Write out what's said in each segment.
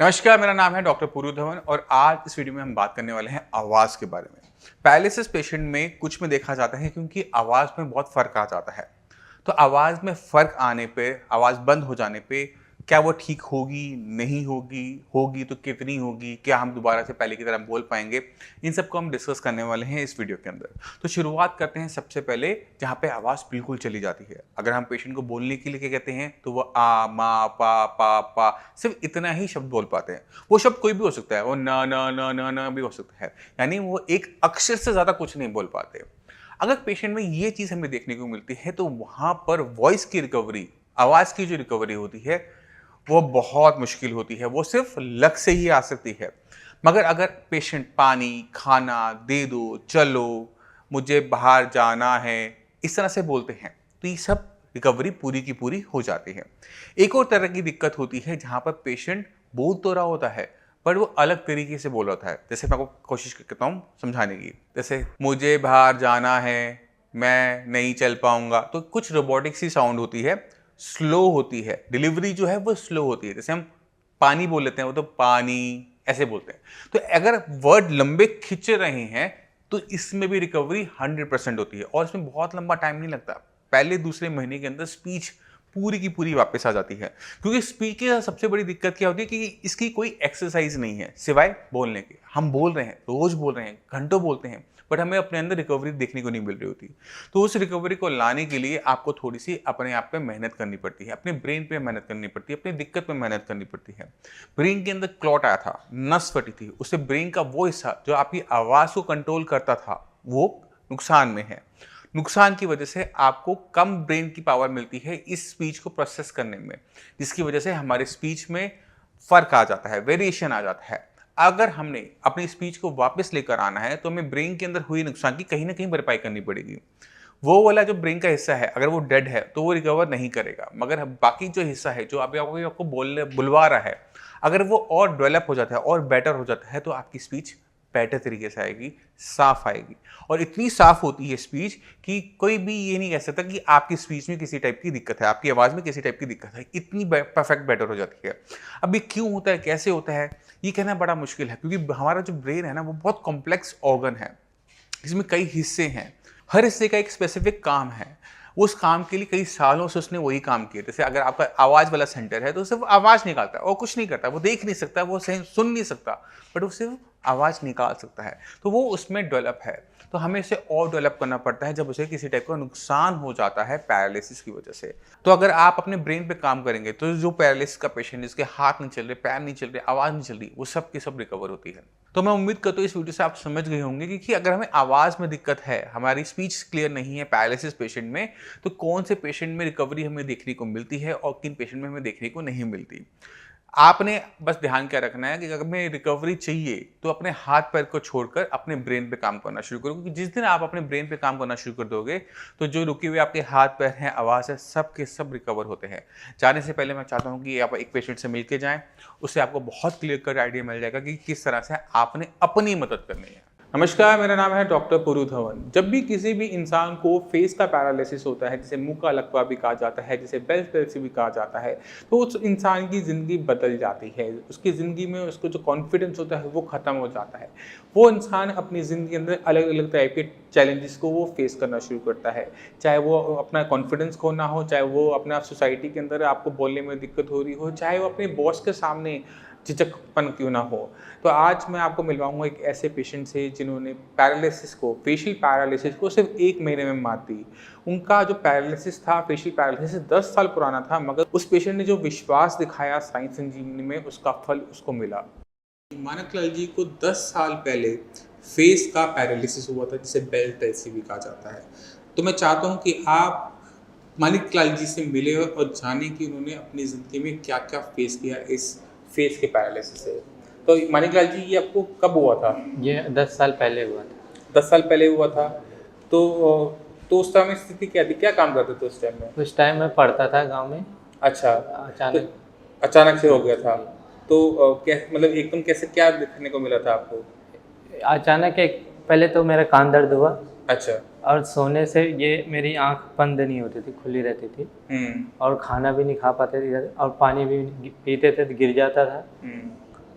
नमस्कार, मेरा नाम है डॉक्टर पुरु धवन और आज इस वीडियो में हम बात करने वाले हैं आवाज़ के बारे में। पैरालिसिस पेशेंट में कुछ में देखा जाता है क्योंकि आवाज़ में बहुत फ़र्क आ जाता है। तो आवाज़ में फ़र्क आने पे, आवाज़ बंद हो जाने पे क्या वो ठीक होगी, नहीं होगी, होगी तो कितनी होगी, क्या हम दोबारा से पहले की तरह बोल पाएँगे? इन सबको हम डिस्कस करने वाले हैं इस वीडियो के अंदर। तो शुरुआत करते हैं सबसे पहले जहाँ पे आवाज़ बिल्कुल चली जाती है। अगर हम पेशेंट को बोलने के लिए क्या कहते हैं तो वो आ, मा, पा सिर्फ इतना ही शब्द बोल पाते हैं। वो शब्द कोई भी हो सकता है, वो न भी हो सकता है। यानी वो एक अक्षर से ज़्यादा कुछ नहीं बोल पाते। अगर पेशेंट में ये चीज़ हमें देखने को मिलती है तो वहाँ पर वॉइस की रिकवरी, आवाज़ की जो रिकवरी होती है वो बहुत मुश्किल होती है। वो सिर्फ लक से ही आ सकती है। मगर अगर पेशेंट पानी, खाना दे दो, चलो, मुझे बाहर जाना है, इस तरह से बोलते हैं तो ये सब रिकवरी पूरी की पूरी हो जाती है। एक और तरह की दिक्कत होती है जहाँ पर पेशेंट बोल तो रहा होता है पर वो अलग तरीके से बोल रहा है। जैसे मैं आपको कोशिश करता हूँ समझाने की। जैसे मुझे बाहर जाना है, मैं नहीं चल पाऊंगा, तो कुछ रोबोटिक सी साउंड होती है, स्लो होती है, डिलीवरी जो है वो स्लो होती है। जैसे हम पानी बोल लेते हैं, वो तो पानी ऐसे बोलते हैं। तो अगर वर्ड लंबे खिंच रहे हैं तो इसमें भी रिकवरी 100% होती है और इसमें बहुत लंबा टाइम नहीं लगता। पहले दूसरे महीने के अंदर स्पीच पूरी की पूरी वापस आ जाती है। क्योंकि स्पीच की सबसे बड़ी दिक्कत क्या होती है कि इसकी कोई एक्सरसाइज नहीं है सिवाय बोलने के। हम बोल रहे हैं, रोज बोल रहे हैं, घंटों बोलते हैं, बट हमें अपने अंदर रिकवरी देखने को नहीं मिल रही होती। तो उस रिकवरी को लाने के लिए आपको थोड़ी सी अपने आप पे मेहनत करनी पड़ती है, अपने ब्रेन पे मेहनत करनी पड़ती है, अपनी दिक्कत पे मेहनत करनी पड़ती है। ब्रेन के अंदर क्लॉट आया था, नस फटी थी, उससे ब्रेन का वो हिस्सा जो आपकी आवाज़ को कंट्रोल करता था वो नुकसान में है। नुकसान की वजह से आपको कम ब्रेन की पावर मिलती है इस स्पीच को प्रोसेस करने में, जिसकी वजह से हमारे स्पीच में फ़र्क आ जाता है, वेरिएशन आ जाता है। अगर हमने अपनी स्पीच को वापस लेकर आना है तो हमें ब्रेन के अंदर हुई नुकसान की कहीं ना कहीं भरपाई करनी पड़ेगी। वो वाला जो ब्रेन का हिस्सा है अगर वो डेड है तो वो रिकवर नहीं करेगा, मगर बाकी जो हिस्सा है जो अभी आपको बोलने बुलवा रहा है, अगर वो और डेवलप हो जाता है और बेटर हो जाता है तो आपकी स्पीच बेटर तरीके से आएगी, साफ आएगी। और इतनी साफ होती है स्पीच कि कोई भी ये नहीं कह सकता कि आपकी स्पीच में किसी टाइप की दिक्कत है, आपकी आवाज़ में किसी टाइप की दिक्कत है। इतनी परफेक्ट बेटर हो जाती है। अब ये क्यों होता है, कैसे होता है, ये कहना बड़ा मुश्किल है क्योंकि हमारा जो ब्रेन है ना वो बहुत कॉम्प्लेक्स ऑर्गन है। इसमें कई हिस्से हैं, हर हिस्से का एक स्पेसिफिक काम है। उस काम के लिए कई सालों से उसने वही काम किया। जैसे अगर आपका आवाज़ वाला सेंटर है तो सिर्फ आवाज़ निकालता है और कुछ नहीं करता, वो देख नहीं सकता, वो सही सुन नहीं सकता, बट वो सिर्फ आवाज़ निकाल सकता है। तो वो उसमें डेवलप है। तो हमें इसे और डेवलप करना पड़ता है जब उसे किसी टाइप का नुकसान हो जाता है पैरालिसिस की वजह से। तो अगर आप अपने ब्रेन पे काम करेंगे तो जो पैरालिसिस का पेशेंट, जिसके हाथ नहीं चल रहे, पैर नहीं चल रहे, आवाज़ नहीं चल रही, वो सब की सब रिकवर होती है। तो मैं उम्मीद करता हूँ इस वीडियो से आप समझ गए होंगे कि अगर हमें आवाज़ में दिक्कत है, हमारी स्पीच क्लियर नहीं है पैरालिसिस पेशेंट में, तो कौन से पेशेंट में रिकवरी हमें देखने को मिलती है और किन पेशेंट में हमें देखने को नहीं मिलती। आपने बस ध्यान क्या रखना है कि अगर हमें रिकवरी चाहिए तो अपने हाथ पैर को छोड़कर अपने ब्रेन पे काम करना शुरू करो, क्योंकि जिस दिन आप अपने ब्रेन पे काम करना शुरू कर दोगे तो जो रुके हुए आपके हाथ पैर हैं, आवाज़ है, सब के सब रिकवर होते हैं। जाने से पहले मैं चाहता हूँ कि आप एक पेशेंट से मिल के जाएँ, उससे आपको बहुत क्लियर कट आइडिया मिल जाएगा कि किस तरह से आपने अपनी मदद करनी है। नमस्कार, मेरा नाम है डॉक्टर पुरु धवन। जब भी किसी भी इंसान को फेस का पैरालिसिस होता है, जिसे मुंह का लकवा भी कहा जाता है, जिसे बेल्ट पैल्सी भी कहा जाता है, तो उस इंसान की ज़िंदगी बदल जाती है। उसकी ज़िंदगी में उसको जो कॉन्फिडेंस होता है वो ख़त्म हो जाता है। वो इंसान अपनी ज़िंदगी के अंदर अलग अलग टाइप के चैलेंजेस को वो फेस करना शुरू करता है। चाहे वो अपना कॉन्फिडेंस खोना हो, चाहे वो अपना सोसाइटी के अंदर आपको बोलने में दिक्कत हो रही हो, चाहे वो अपने बॉस के सामने झिझकपन क्यों ना हो। तो आज मैं आपको मिलवाऊंगा एक ऐसे पेशेंट से जिन्होंने पैरालिसिस को, फेशियल पैरालिसिस को सिर्फ 1 महीने में मात दी। उनका जो पैरालिसिस था, फेशियल पैरालिसिस 10 साल पुराना था, मगर उस पेशेंट ने जो विश्वास दिखाया साइंस संजीवनी में, उसका फल उसको मिला। मानक लाल जी को 10 साल पहले फेस का पैरालिसिस हुआ था, जिसे बेल्ट पैल्सी भी कहा जाता है। तो मैं चाहता हूँ कि आप मानिक लाल जी से मिले और जाने कि उन्होंने अपनी ज़िंदगी में क्या क्या फेस किया इस फेस के पैरालिसिस से। तो मानिक लाल जी, ये आपको कब हुआ था? ये 10 साल पहले हुआ था। 10 साल पहले हुआ था। तो उस टाइम स्थिति क्या थी, क्या काम करते थे उस टाइम में? उस टाइम मैं पढ़ता था गांव में। अच्छा। तो अचानक अचानक से हो गया था। तो क्या मतलब एकदम कैसे, क्या देखने को मिला था आपको? अचानक एक पहले तो मेरा कान दर्द हुआ अच्छा। और सोने से ये मेरी आंख बंद नहीं होती थी, खुली रहती थी। और खाना भी नहीं खा पाते थे और पानी भी पीते थे तो गिर जाता था।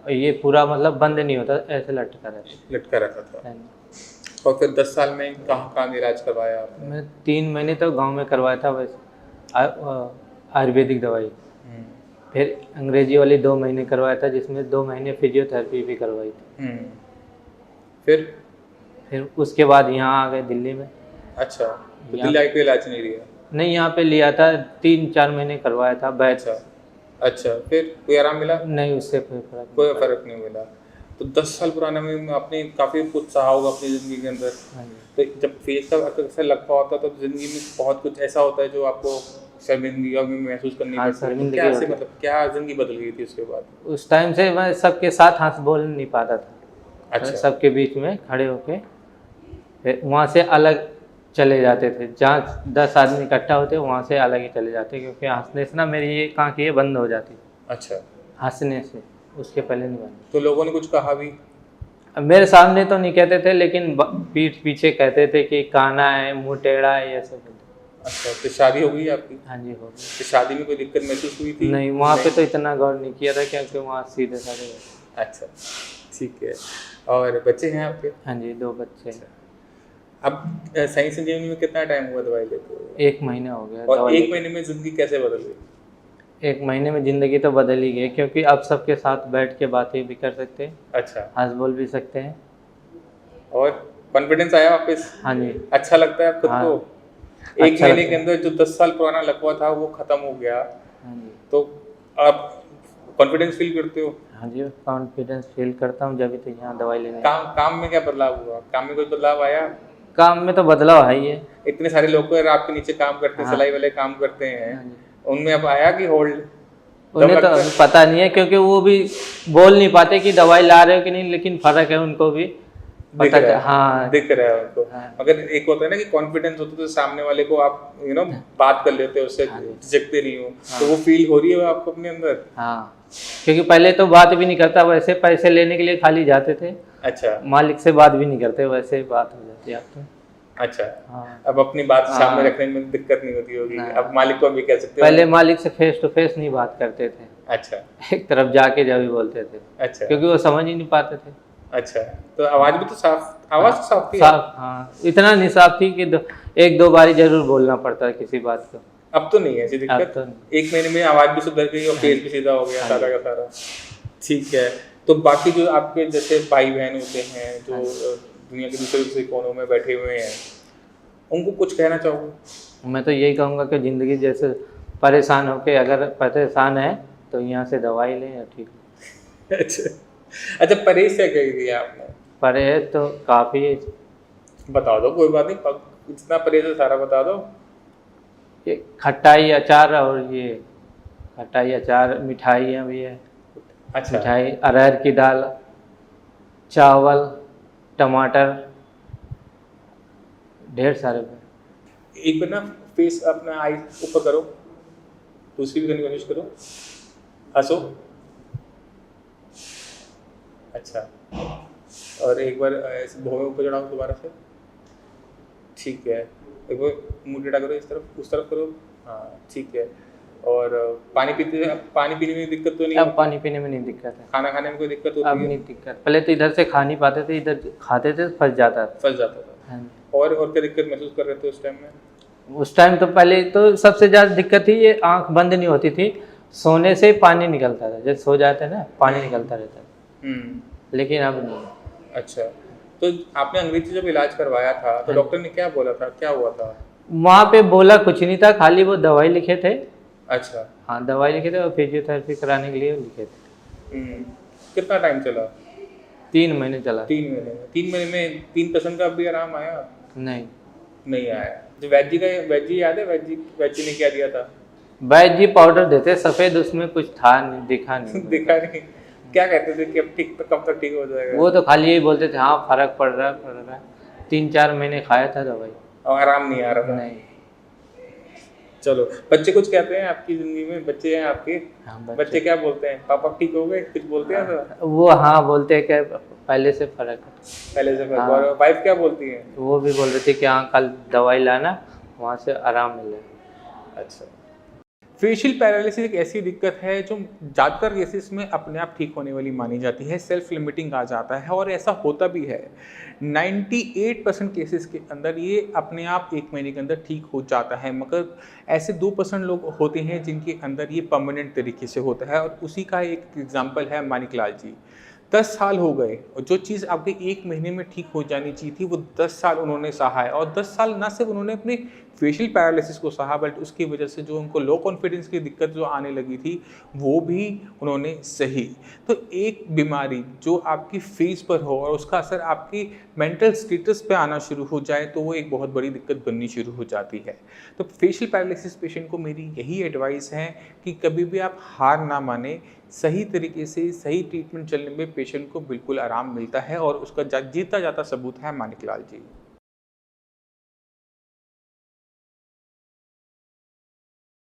ये पूरा मतलब बंद नहीं होता, ऐसे लटका रहता है। लटका रहता था। हाँ जी। और फिर 10 साल में कहाँ कहाँ इलाज करवाया आपने? मैं 3 महीने तो गांव में करवाया था वैसे, आयुर्वेदिक दवाई। फिर अंग्रेजी वाली 2 महीने करवाया था, जिसमें 2 महीने फिजियोथेरेपी भी करवाई थी। फिर उसके बाद यहाँ आ गए दिल्ली में। अच्छा, तो दिल्ली आके इलाज नहीं लिया? नहीं, यहाँ पे लिया था, 3-4 महीने करवाया था बैच। अच्छा, फिर कोई आराम मिला? नहीं, उससे कोई फर्क नहीं मिला। तो 10 साल पुराने में आपने काफ़ी कुछ सहा होगा अपनी ज़िंदगी के अंदर। हाँ जी। तो जब फेस का अक्सर लगता होता है तो ज़िंदगी में बहुत कुछ ऐसा होता है जो आपको शर्मिंदगी में महसूस करनी हाँ, पड़ती है। तो शर्मिंदगी क्या होती से है। मतलब क्या ज़िंदगी बदल गई थी उसके बाद? उस टाइम से मैं सबके साथ हंस बोल नहीं पाता था। अच्छा। सबके बीच में खड़े होके फिर वहाँ से अलग चले जाते थे। जहाँ 10 आदमी इकट्ठा होते वहाँ से अलग ही चले जाते, क्योंकि हंसने से ना मेरी ये कहाँ की ये बंद हो जाती। अच्छा। हंसने से, उसके पहले नहीं बंद। तो लोगों ने कुछ कहा भी? अब मेरे सामने तो नहीं कहते थे, लेकिन पीठ पीछे कहते थे कि काना है, मुँह टेढ़ा है, ये सब। अच्छा, तो शादी हो गई आपकी? हाँ जी, हो गई। तो शादी में कोई दिक्कत महसूस हुई थी? नहीं, वहाँ पे तो इतना गौर नहीं किया था, क्योंकि वहाँ सीधे साधे। अच्छा, ठीक है। और बच्चे हैं आपके? हाँ जी, 2 बच्चे। अब सही संजीवनी में कितना टाइम हुआ दवाई लेते हुए? 1 महीना हो गया। और 1 महीने में ज़िंदगी कैसे बदल गई? 1 महीने में ज़िंदगी तो बदल ही गई, क्योंकि अब सबके साथ बैठ के बातें भी कर सकते हैं। अच्छा। हंस बोल भी सकते हैं। और कॉन्फिडेंस आया वापस? हाँ जी। अच्छा लगता है खुद को? एक अच्छा महीने लगता के है। अंदर जो 10 साल पुराना लकवा था वो खत्म हो गया, हाँ जी। तो आप कॉन्फिडेंस फील करते हो? हाँ जी, कॉन्फिडेंस फील करता हूँ जब भी तो यहाँ दवाई लेने। काम में क्या बदलाव हुआ? काम में कोई बदलाव आया? काम में तो बदलाव है ही है। इतने सारे लोग अगर आपके नीचे काम करते हैं, हाँ। सिलाई वाले काम करते हैं, हाँ जी। उनमें अब आया कि होल्ड? उन्हें तो अभी पता नहीं है, क्योंकि वो भी बोल नहीं पाते कि दवाई ला रहे हो कि नहीं, लेकिन फर्क है उनको भी पता। हाँ, दिख रहा है उनको। हाँ। मगर एक होता है ना कि कॉन्फिडेंस होता है तो सामने वाले को आप बात कर लेते हो, उससे झिझकते नहीं हो। हाँ। तो वो फील हो रही है आपको अपने अंदर? हाँ, क्योंकि पहले तो बात भी नहीं करता, वैसे पैसे लेने के लिए खाली जाते थे। अच्छा। मालिक से बात भी नहीं करते, वैसे बात हो जाती है आपको। अच्छा। हाँ। अब अपनी बात सामने हाँ। रखने में दिक्कत नहीं होती होगी। हाँ। अब मालिक को भी कह सकते हो? पहले मालिक से फेस टू फेस नहीं बात करते थे। अच्छा। एक तरफ जाके जब भी बोलते थे। अच्छा। क्योंकि वो समझ ही नहीं पाते थे। अच्छा, तो आवाज भी तो साफ, आवाज तो साफ थी? साफ, हाँ, इतना नहीं साफ थी कि 1-2 बारी जरूर बोलना पड़ता है किसी बात को। अब तो नहीं है ऐसी दिक्कत? तो 1 महीने में आवाज भी सुधर गई और फेस भी सीधा हो गया सारा का सारा। ठीक है। तो बाकी जो आपके जैसे भाई बहन होते हैं जो दुनिया के दूसरे कोनों में बैठे हुए हैं, उनको कुछ कहना चाहोगे? मैं तो यही कहूँगा कि ज़िंदगी जैसे परेशान होके अगर परेशान है तो यहाँ से दवाई लें या ठीक है। अच्छा, परहेज क्या कही थी आपने? परहेज तो काफ़ी बता दो, कोई बात नहीं, जितना परहेज है सारा बता दो। ये खट्टाई अचार, और ये खट्टाई अचार, मिठाइयाँ भी है। अच्छा। मिठाई, अरहर की दाल, चावल, टमाटर, ढेर सारे। एक बार ना फेस अपना आई ऊपर करो, दूसरी भी करने की कोशिश करो, हंसो। अच्छा, और एक बार ऐसे भौं ऊपर चढ़ाओ दोबारा से। ठीक है, एक बार मुंह टेढ़ा करो, इस तरफ उस तरफ करो। हाँ, ठीक है। और पानी पीने में दिक्कत तो नहीं? अब पानी पीने में नहीं दिक्कत है। खाना खाने में कोई दिक्कत होती है? अब नहीं दिक्कत। पहले तो इधर से खा नहीं पाते थे, इधर खाते थे फंस जाता था। हाँ। और क्या दिक्कत महसूस कर रहे थे उस टाइम में? उस टाइम तो पहले तो सबसे ज़्यादा दिक्कत थी, ये आंख बंद नहीं होती थी, सोने से पानी निकलता था, जैसे सो जाते ना पानी निकलता रहता था। लेकिन अब नहीं। अच्छा, तो आपने अंग्रेजी जब इलाज करवाया था तो डॉक्टर ने क्या बोला था, क्या हुआ था? वहाँ पे बोला कुछ नहीं था, खाली वो दवाई लिखे थे। अच्छा। हाँ, दवाई लिखे थे और फिजियोथेरेपी कराने के लिए लिखे थे। कितना टाइम चला? 3 महीने चला। 3 महीने में 3 महीने में 3% का भी आराम आया? नहीं आया। जो वैजी याद है, वैजी ने क्या दिया था? वैज जी पाउडर देते सफ़ेद, उसमें कुछ था नहीं, दिखा नहीं। दिखा नहीं? क्या कहते थे कि अब ठीक, कब तक ठीक हो जाएगा? वो तो खाली यही बोलते थे, हाँ फर्क पड़ रहा है। 3-4 महीने खाया था दवाई और आराम नहीं आ रहा था? नहीं। चलो, बच्चे कुछ कहते हैं आपकी जिंदगी में? बच्चे हैं आपके? हाँ, बच्चे क्या बोलते हैं? पापा ठीक हो गए, कुछ बोलते हैं? तो वो हाँ बोलते हैं कि पहले से फर्क है। पहले से फर्क। हाँ। और वाइफ क्या बोलती है? वो भी बोल रहे थे कि हाँ कल दवाई लाना, वहाँ से आराम मिले। अच्छा, फेशियल पैरालिसिस एक ऐसी दिक्कत है जो ज़्यादातर केसेस में अपने आप ठीक होने वाली मानी जाती है, सेल्फ लिमिटिंग आ जाता है और ऐसा होता भी है। 98% केसेस के अंदर ये अपने आप 1 महीने के अंदर ठीक हो जाता है, मगर ऐसे 2% लोग होते हैं जिनके अंदर ये परमानेंट तरीके से होता है और उसी का एक एग्जाम्पल है मानिकलाल जी। 10 साल हो गए और जो चीज़ आपके 1 महीने में ठीक हो जानी चाहिए थी वो 10 साल उन्होंने सहा है और 10 साल ना सिर्फ उन्होंने अपने फेशियल पैरालिसिस को सहा बल्कि उसकी वजह से जो उनको लो कॉन्फिडेंस की दिक्कत जो आने लगी थी वो भी उन्होंने सही। तो एक बीमारी जो आपकी फेस पर हो और उसका असर आपकी मेंटल स्टेटस पे आना शुरू हो जाए तो वो एक बहुत बड़ी दिक्कत बननी शुरू हो जाती है। तो फेशियल पैरालिसिस पेशेंट को मेरी यही एडवाइस है कि कभी भी आप हार ना माने, सही तरीके से सही ट्रीटमेंट चलने में पेशेंट को बिल्कुल आराम मिलता है और उसका जीता जाता सबूत है मानिकलाल जी।